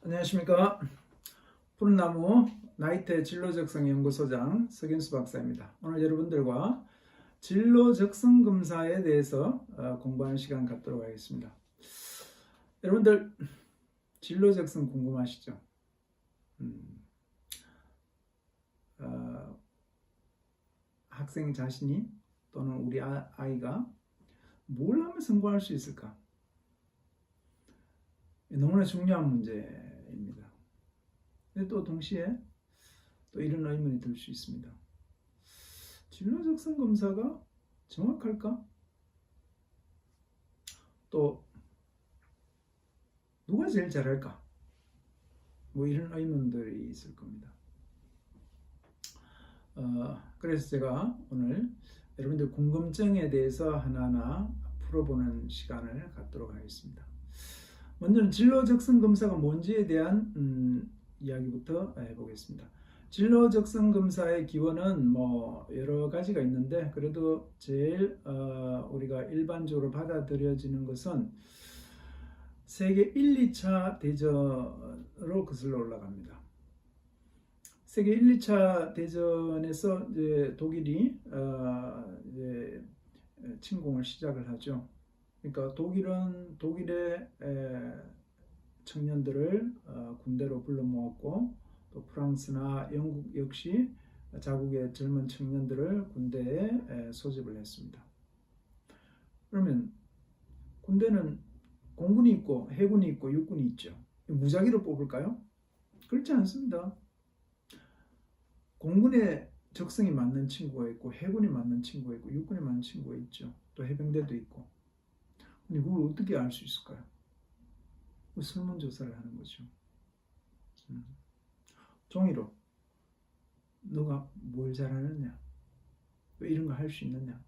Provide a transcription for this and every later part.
안녕하십니까. 푸른나무 나이테 진로적성연구소장 석윤수 박사입니다. 오늘 여러분들과 진로적성검사에 대해서 공부하는 시간 갖도록 하겠습니다. 여러분들 진로적성 궁금하시죠? 학생 자신이 또는 우리 아이가 뭘 하면 성공할 수 있을까? 너무나 중요한 문제입니다. 근데 또 동시에 또 이런 의문이 들 수 있습니다. 진로적성 검사가 정확할까? 또 누가 제일 잘할까? 뭐 이런 의문들이 있을 겁니다. 그래서 제가 오늘 여러분들 궁금증에 대해서 하나하나 풀어보는 시간을 갖도록 하겠습니다. 먼저는 진로적성 검사가 뭔지에 대한 이야기부터 해보겠습니다. 진로적성 검사의 기원은 뭐 여러 가지가 있는데 그래도 제일 우리가 일반적으로 받아들여지는 것은 세계 1, 2차 대전으로 거슬러 올라갑니다. 세계 1, 2차 대전에서 이제 독일이 이제 침공을 시작을 하죠. 그러니까 독일의 청년들을 군대로 불러 모았고 또 프랑스나 영국 역시 자국의 젊은 청년들을 군대에 소집을 했습니다. 그러면 군대는 공군이 있고 해군이 있고 육군이 있죠. 무작위로 뽑을까요? 그렇지 않습니다. 공군에 적성이 맞는 친구가 있고 해군이 맞는 친구가 있고 육군이 맞는 친구가 있죠. 또 해병대도 있고. 근데 그걸 어떻게 알 수 있을까요? 설문조사를 하는 거죠. 종이로 너가 뭘 잘하느냐, 왜 이런 거 할 수 있느냐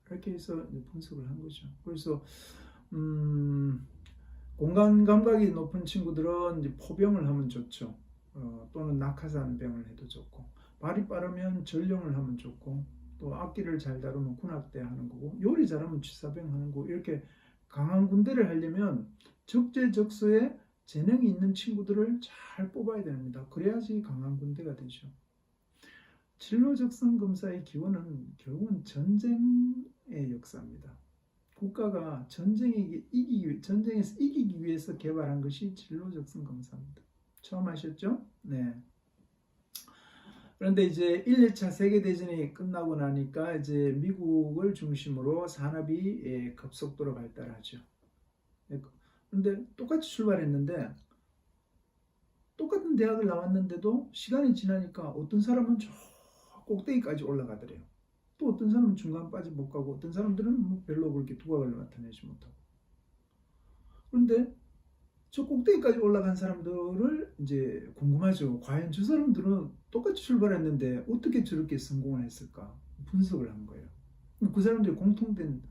이렇게 해서 분석을 한 거죠. 그래서 공간 감각이 높은 친구들은 이제 포병을 하면 좋죠. 또는 낙하산병을 해도 좋고, 발이 빠르면 전령을 하면 좋고, 또 악기를 잘 다루면 군악대 하는 거고, 요리 잘하면 취사병 하는 거고, 이렇게 강한 군대를 하려면 적재적소에 재능이 있는 친구들을 잘 뽑아야 됩니다. 그래야지 강한 군대가 되죠. 진로적성 검사의 기원은 결국은 전쟁의 역사입니다. 국가가 전쟁에서 이기기 위해서 개발한 것이 진로적성 검사입니다. 처음 아셨죠? 네. 그런데 이제 1, 2차 세계대전이 끝나고 나니까 이제 미국을 중심으로 산업이 급속도로 발달하죠. 그런데 똑같이 출발했는데 똑같은 대학을 나왔는데도 시간이 지나니까 어떤 사람은 저 꼭대기까지 올라가더래요. 또 어떤 사람은 중간까지 못 가고 어떤 사람들은 별로 그렇게 두각을 나타내지 못하고. 그런데 저 꼭대기까지 올라간 사람들을 이제 궁금하죠. 과연 저 사람들은 똑같이 출발했는데 어떻게 저렇게 성공을 했을까? 분석을 한 거예요. 그 사람들의 공통된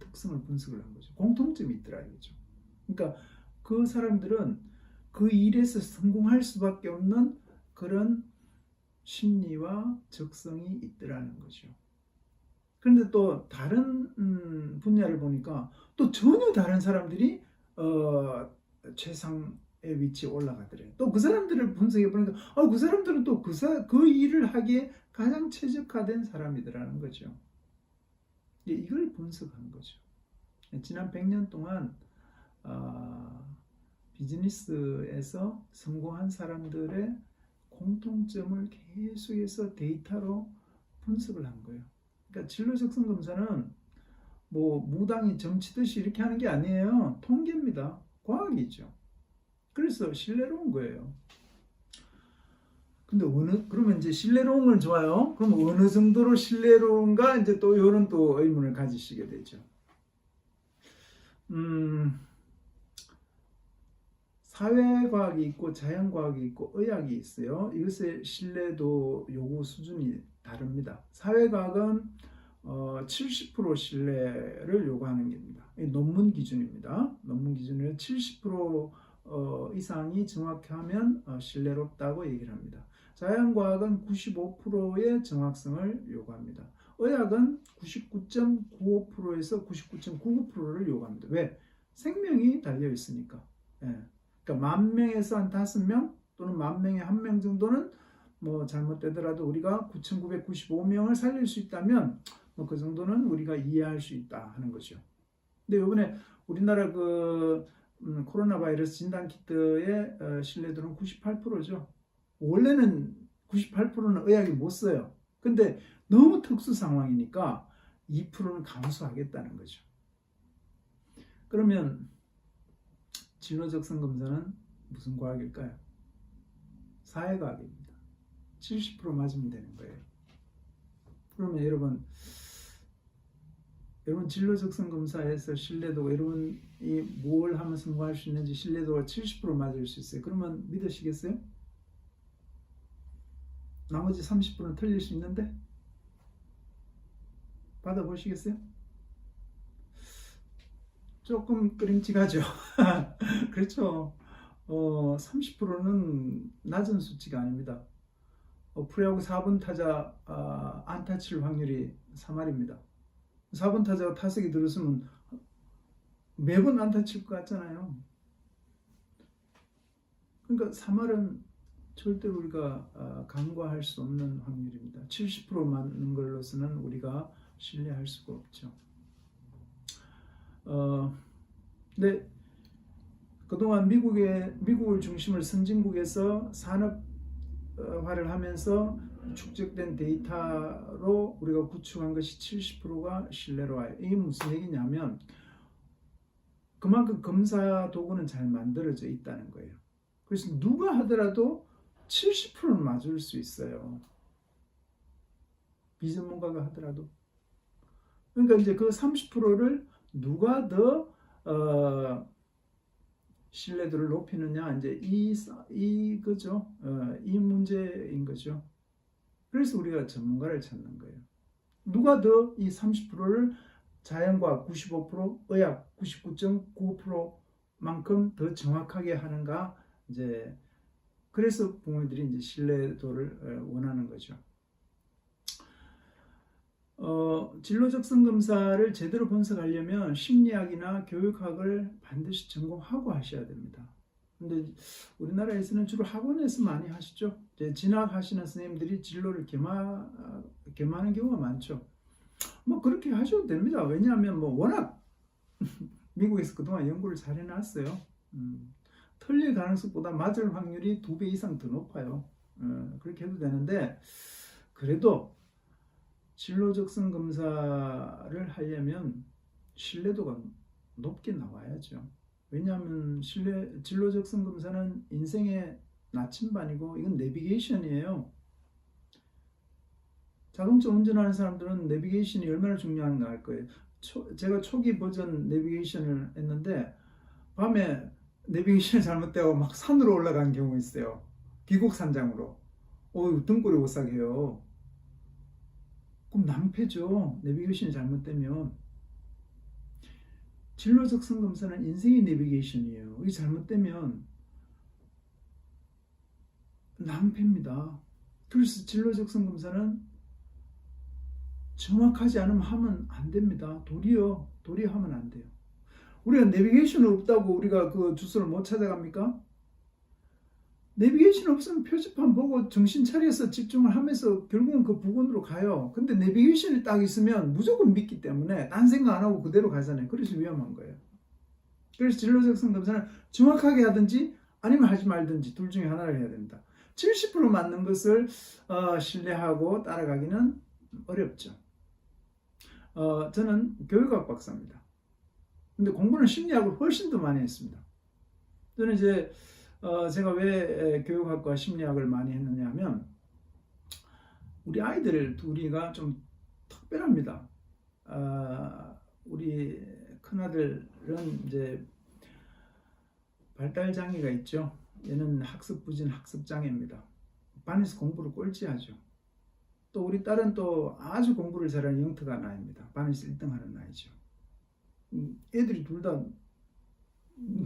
특성을 분석을 한 거죠. 공통점이 있더라 이거죠. 그러니까 그 사람들은 그 일에서 성공할 수밖에 없는 그런 심리와 적성이 있더라는 거죠. 그런데 또 다른 분야를 보니까 또 전혀 다른 사람들이 최상의 위치에 올라가더래요. 또 그 사람들을 분석해 보니까 그 사람들은 또 그 일을 하기에 가장 최적화된 사람이더라는 거죠. 이걸 분석한 거죠. 지난 100년 동안 비즈니스에서 성공한 사람들의 공통점을 계속해서 데이터로 분석을 한 거예요. 그러니까 진로적성 검사는 뭐 무당이 점치듯이 이렇게 하는 게 아니에요. 통계입니다. 과학이죠. 그래서 신뢰로운 거예요. 근데 그러면 이제 신뢰로운 건 좋아요. 그럼 어느 정도로 신뢰로운가 이제 또 이런 또 의문을 가지시게 되죠. 사회과학이 있고 자연과학이 있고 의학이 있어요. 이것의 신뢰도 요구 수준이 다릅니다. 사회과학은 70% 신뢰를 요구하는 겁니다. 논문 기준입니다. 논문 기준으로 70% 이상이 정확하면 신뢰롭다고 얘기를 합니다. 자연과학은 95%의 정확성을 요구합니다. 의학은 99.95%에서 99.99%를 요구합니다. 왜? 생명이 달려 있으니까. 예. 그러니까 10,000명에서 한 5명 또는 10,000명에 1명 정도는 뭐 잘못되더라도 우리가 9,995명을 살릴 수 있다면 뭐 그 정도는 우리가 이해할 수 있다 하는 거죠. 근데 이번에 우리나라 그 코로나 바이러스 진단 키트의 신뢰도는 98%죠. 원래는 98%는 의학이 못 써요. 근데 너무 특수 상황이니까 2%는 감수하겠다는 거죠. 그러면 진로적 성검사는 무슨 과학일까요? 사회과학입니다. 70% 맞으면 되는 거예요. 그러면 여러분 진로적 성검사에서 신뢰도가 여러분이 뭘 하면 성공할 수 있는지 신뢰도가 70% 맞을 수 있어요. 그러면 믿으시겠어요? 나머지 30%는 틀릴 수 있는데 받아보시겠어요? 조금 끄림직하죠. 그렇죠. 30%는 낮은 수치가 아닙니다. 프로야구 4번 타자 안타 칠 확률이 3할입니다. 4번 타자가 타석에 들었으면 매번 안타 칠 것 같잖아요. 그러니까 3할은 절대로 우리가 간과할 수 없는 확률입니다. 70% 맞는 걸로서는 우리가 신뢰할 수가 없죠. 근데 그동안 미국을 중심으로 선진국에서 산업화를 하면서 축적된 데이터로 우리가 구축한 것이 70%가 신뢰로 와요. 이게 무슨 얘기냐면 그만큼 검사 도구는 잘 만들어져 있다는 거예요. 그래서 누가 하더라도 70%는 맞을 수 있어요. 비전문가가 하더라도. 그러니까 이제 그 30%를 누가 더 신뢰도를 높이느냐 이제 이거죠. 이 문제인 거죠. 그래서 우리가 전문가를 찾는 거예요. 누가 더 이 30%를 자연과학 95%, 의학 99.9%만큼 더 정확하게 하는가 이제 그래서 부모님들이 이제 신뢰도를 원하는 거죠. 진로적 성검사를 제대로 분석하려면 심리학이나 교육학을 반드시 전공하고 하셔야 됩니다. 근데 우리나라에서는 주로 학원에서 많이 하시죠. 이제 진학하시는 선생님들이 진로를 겸하는 경우가 많죠. 뭐 그렇게 하셔도 됩니다. 왜냐하면 뭐 워낙 미국에서 그동안 연구를 잘 해놨어요. 틀릴 가능성보다 맞을 확률이 2배 이상 더 높아요. 그렇게 해도 되는데 그래도 진로적 성검사를 하려면 신뢰도가 높게 나와야죠. 왜냐하면 진로적 성검사는 인생의 나침반이고 이건 내비게이션이에요. 자동차 운전하는 사람들은 내비게이션이 얼마나 중요한가 알 거예요. 제가 초기 버전 내비게이션을 했는데 밤에 내비게이션이 잘못되고 막 산으로 올라간 경우 있어요. 귀곡산장으로. 등골이 오싹해요. 그럼 낭패죠. 내비게이션이 잘못되면. 진로적 성검사는 인생의 내비게이션이에요. 이게 잘못되면 낭패입니다. 그래서 진로적 성검사는 정확하지 않으면 하면 안 됩니다. 도리어 하면 안 돼요. 우리가 내비게이션이 없다고 우리가 그 주소를 못 찾아갑니까? 내비게이션 없으면 표지판 보고 정신 차려서 집중을 하면서 결국은 그 부근으로 가요. 근데 내비게이션이 딱 있으면 무조건 믿기 때문에 딴 생각 안 하고 그대로 가잖아요. 그래서 위험한 거예요. 그래서 진로적 성검사는 정확하게 하든지 아니면 하지 말든지 둘 중에 하나를 해야 됩니다. 70% 맞는 것을 신뢰하고 따라가기는 어렵죠. 저는 교육학 박사입니다. 근데 공부는 심리학을 훨씬 더 많이 했습니다. 저는 이제 제가 왜 교육학과 심리학을 많이 했느냐 하면 우리 아이들 둘이가 좀 특별합니다. 우리 큰아들은 이제 발달장애가 있죠. 얘는 학습부진 학습장애입니다. 반에서 공부를 꼴찌하죠. 또 우리 딸은 또 아주 공부를 잘하는 영특한 아이입니다. 반에서 1등 하는 아이죠. 애들이 둘 다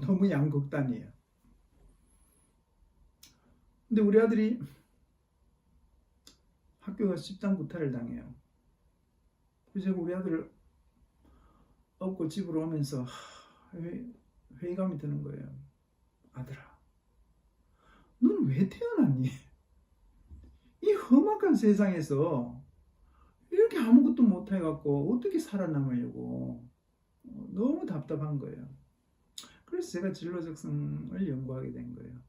너무 양극단이에요. 근데 우리 아들이 학교 가서 집단 구타를 당해요. 그래서 우리 아들을 업고 집으로 오면서 회의감이 드는 거예요. 아들아, 넌 왜 태어났니? 이 험악한 세상에서 이렇게 아무것도 못해갖고 어떻게 살아남으려고. 너무 답답한 거예요. 그래서 제가 진로적성을 연구하게 된 거예요.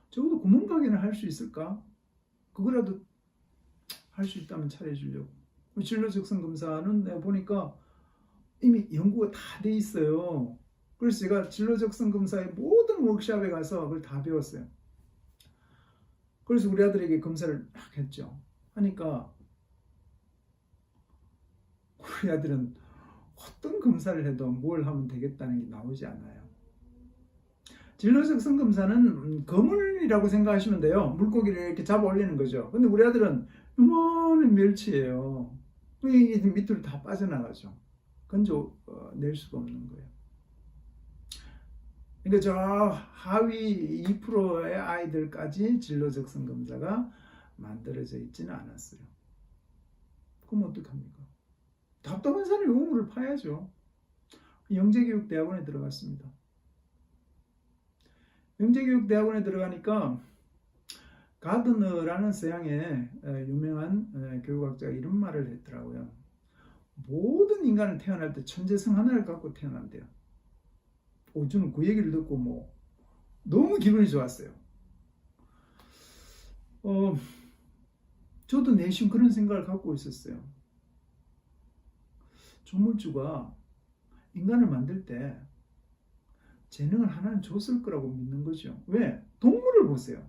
적어도 구멍가게는 할 수 있을까? 그거라도 할 수 있다면 차려주려고. 진로적성 검사는 내가 보니까 이미 연구가 다 돼 있어요. 그래서 제가 진로적성 검사의 모든 워크숍에 가서 그걸 다 배웠어요. 그래서 우리 아들에게 검사를 막 했죠. 하니까 우리 아들은 어떤 검사를 해도 뭘 하면 되겠다는 게 나오지 않아요. 진로적성 검사는 거물이라고 생각하시면 돼요. 물고기를 이렇게 잡아 올리는 거죠. 근데 우리 아들은 요만한 멸치예요. 이게 밑으로 다 빠져나가죠. 건져 낼 수가 없는 거예요. 그러니까 저 하위 2%의 아이들까지 진로적성 검사가 만들어져 있지는 않았어요. 그럼 어떡합니까? 답답한 사람이 우물을 파야죠. 영재교육대학원에 들어갔습니다. 영재교육대학원에 들어가니까 가드너라는 서양의 유명한 교육학자가 이런 말을 했더라고요. 모든 인간은 태어날 때 천재성 하나를 갖고 태어난대요. 저는 그 얘기를 듣고 너무 기분이 좋았어요. 저도 내심 그런 생각을 갖고 있었어요. 조물주가 인간을 만들 때 재능을 하나는 줬을 거라고 믿는 거죠. 왜? 동물을 보세요.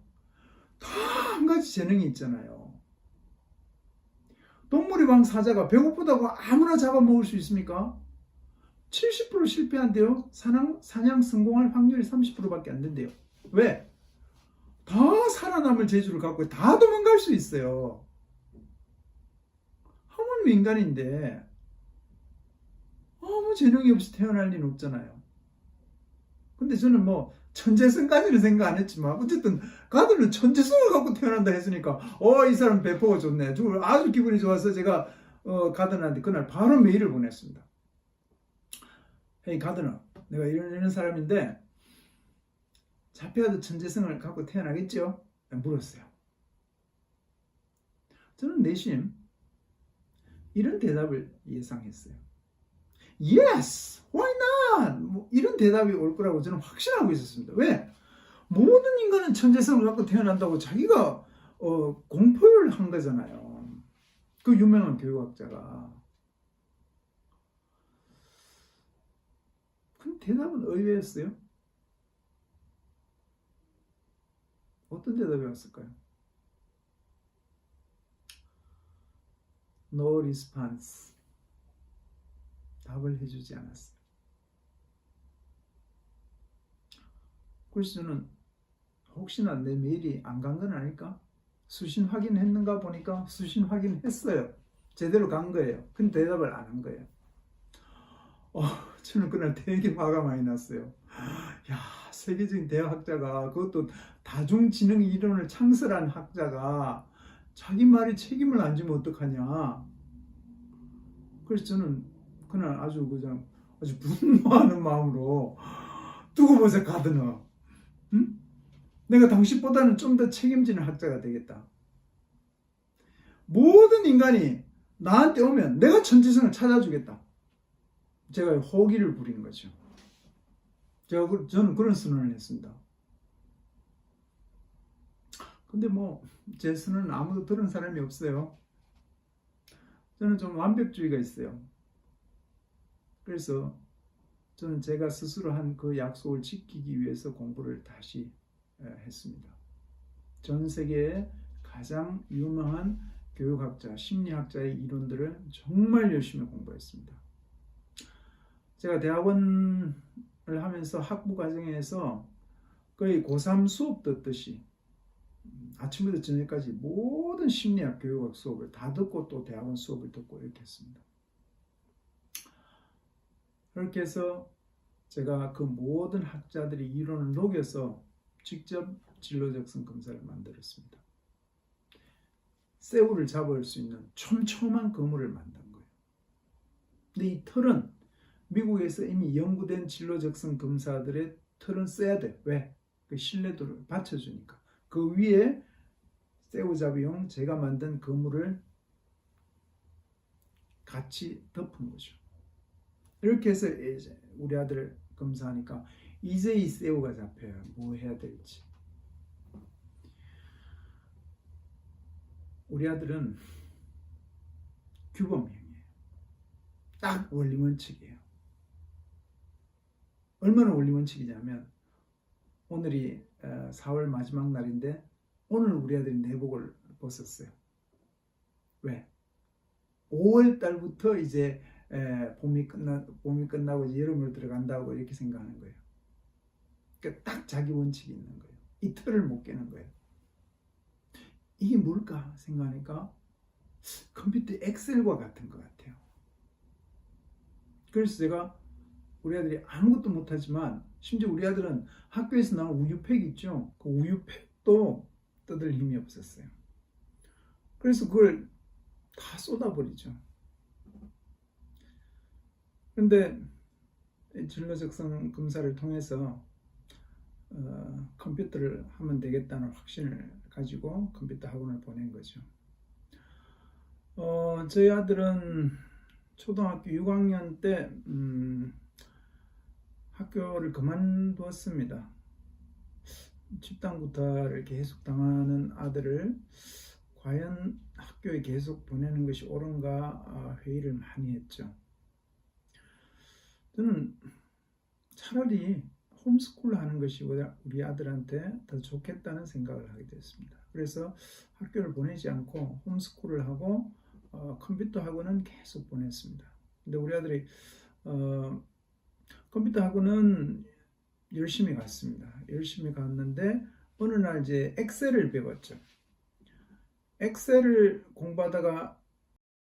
다 한 가지 재능이 있잖아요. 동물의 왕 사자가 배고프다고 아무나 잡아먹을 수 있습니까? 70% 실패한대요. 사냥 성공할 확률이 30%밖에 안 된대요. 왜? 다 살아남을 재주를 갖고 다 도망갈 수 있어요. 하물며 인간인데 아무 재능이 없이 태어날 리는 없잖아요. 근데 저는 천재성까지는 생각 안 했지만 어쨌든 가들은 천재성을 갖고 태어난다 했으니까 이 사람 배포가 좋네. 아주 기분이 좋아서 제가 가든한테 그날 바로 메일을 보냈습니다. 헤이 가든아, 내가 이런 사람인데 잡혀도 천재성을 갖고 태어나겠죠? 물었어요. 저는 내심 이런 대답을 예상했어요. Yes! Why not? 이런 대답이 올 거라고 저는 확신하고 있었습니다. 왜? 모든 인간은 천재성을 갖고 태어난다고 자기가 공표를 한 거잖아요. 그 유명한 교육학자가. 근데 대답은 의외였어요. 어떤 대답이 왔을까요? No response. 답을 해주지 않았어요. 그래서 저는 혹시나 내 메일이 안 간 건 아닐까? 수신 확인했는가 보니까 수신 확인했어요. 제대로 간 거예요. 근데 대답을 안 한 거예요. 저는 그날 되게 화가 많이 났어요. 야, 세계적인 대학자가, 그것도 다중지능 이론을 창설한 학자가 자기 말에 책임을 안 지면 어떡하냐. 그래서 저는 그날 아주 분노하는 마음으로 두고 보세요, 가드너. 응? 내가 당신보다는 좀 더 책임지는 학자가 되겠다. 모든 인간이 나한테 오면 내가 천재성을 찾아주겠다. 제가 호기를 부린 거죠. 저는 그런 선언을 했습니다. 근데 제 선언은 아무도 들은 사람이 없어요. 저는 좀 완벽주의가 있어요. 그래서 저는 제가 스스로 한 그 약속을 지키기 위해서 공부를 다시 했습니다. 전 세계의 가장 유명한 교육학자, 심리학자의 이론들을 정말 열심히 공부했습니다. 제가 대학원을 하면서 학부 과정에서 거의 고3 수업 듣듯이 아침부터 저녁까지 모든 심리학, 교육학 수업을 다 듣고 또 대학원 수업을 듣고 이렇게 했습니다. 그렇게 해서 제가 그 모든 학자들의 이론을 녹여서 직접 진로적성 검사를 만들었습니다. 새우를 잡을 수 있는 촘촘한 그물을 만든 거예요. 근데 이 틀은 미국에서 이미 연구된 진로 적성 검사들의 틀은 써야 돼. 왜? 그 신뢰도를 받쳐주니까. 그 위에 새우잡이용 제가 만든 그물을 같이 덮은 거죠. 이렇게 해서 이제 우리 아들 검사하니까 이제 이 새우가 잡혀요. 뭐 해야 될지. 우리 아들은 규범형이에요. 딱 원리원칙이에요. 얼마나 원리원칙이냐면 오늘이 4월 마지막 날인데 오늘 우리 아들이 내복을 벗었어요. 왜? 5월 달부터 이제 봄이 끝나고 이제 여름으로 들어간다고 이렇게 생각하는 거예요. 그러니까 딱 자기 원칙이 있는 거예요. 이 틀을 못 깨는 거예요. 이게 뭘까 생각하니까 컴퓨터 엑셀과 같은 것 같아요. 그래서 제가 우리 아들이 아무것도 못하지만 심지어 우리 아들은 학교에서 나온 우유팩 있죠. 그 우유팩도 뜯을 힘이 없었어요. 그래서 그걸 다 쏟아버리죠. 그런데 진로적성 검사를 통해서 컴퓨터를 하면 되겠다는 확신을 가지고 컴퓨터 학원을 보낸 거죠. 저희 아들은 초등학교 6학년 때 학교를 그만두었습니다. 집단 구타를 계속 당하는 아들을 과연 학교에 계속 보내는 것이 옳은가 회의를 많이 했죠. 저는 차라리 홈스쿨 하는 것이 우리 아들한테 더 좋겠다는 생각을 하게 됐습니다. 그래서 학교를 보내지 않고 홈스쿨을 하고 컴퓨터 학원은 계속 보냈습니다. 근데 우리 아들이 컴퓨터 학원은 열심히 갔습니다. 열심히 갔는데 어느 날 이제 엑셀을 배웠죠. 엑셀을 공부하다가